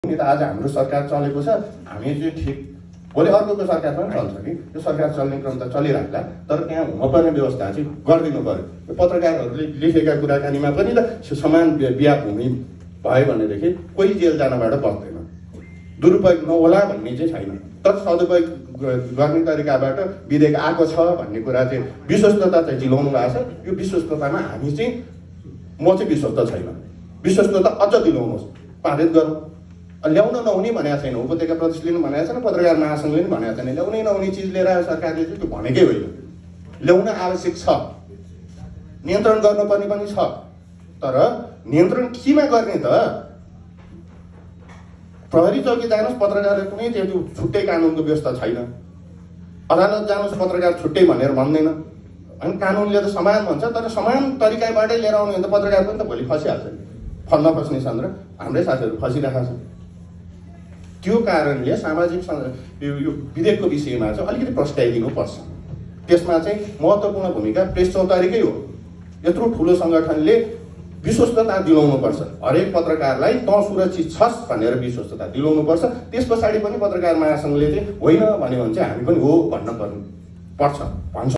नि त आज हाम्रो सरकार चलेको छ, हामी चाहिँ ठिक भोलि अर्कोको सरकार पनि चल्छ कि त्यो सरकार चल्ने क्रम त चलिरहला, तर त्यहाँ हुनुपर्ने व्यवस्था चाहिँ गरिदिनु पर्यो। पत्रकारहरूले लेखेका कुराकानीमा पनि त समान बिहा भूमि भयो भनेदेखि कोही जेल जानबाट बस्दैन, दुरुपयोग नहोला भन्ने चाहिँ छैन। तर सदुपयोग गर्ने तरिकाबाट विधेयक आएको छ भन्ने कुरा चाहिँ विश्वस्तता चाहिँ जिलाउनु भएको छ। यो विश्वस्ततामा हामी चाहिँ म चाहिँ विश्वस्त छैन। विश्वस्तता अझ दिलाउनुहोस्, पारित गरौँ। ल्याउन नहुने भनेको छैन, उपत्यका प्रदेशले पनि भनेको छैन, पत्रकार महासङ्घले पनि भनेको छैन। ल्याउनै नहुने चिज लिएर आयो सरकारले चाहिँ त्यो भनेकै होइन। ल्याउन आवश्यक छ, नियन्त्रण गर्नुपर्ने पनि छ, तर नियन्त्रण केमा गर्ने त? प्रहरी चौकी जानुहोस्, पत्रकारले कुनै त्यो छुट्टै कानुनको व्यवस्था छैन। अदालत जानुहोस्, पत्रकार छुट्टै भनेर भन्दैन। अनि कानुनले त समान भन्छ, तर समान तरिकाबाटै लिएर आउने भने त पत्रकार पनि त भोलि फसिहाल्छ नि। नफस्ने छन् र हाम्रै साथीहरू फसिरहेका छन्। त्यो कारणले सामाजिक यो विधेयकको विषयमा चाहिँ अलिकति प्रस्ताइदिनुपर्छ। त्यसमा चाहिँ महत्त्वपूर्ण भूमिका प्रेस चौतारीकै हो। यत्रो ठुलो सङ्गठनले विश्वस्तता दिलाउनुपर्छ, हरेक पत्रकारलाई तँ सुरक्षित छस् भनेर विश्वस्तता दिलाउनुपर्छ। त्यस पछाडि पनि पत्रकार महासङ्घले चाहिँ होइन भन्यो भने चाहिँ हामी पनि हो भन्न पर्छ भन्छ।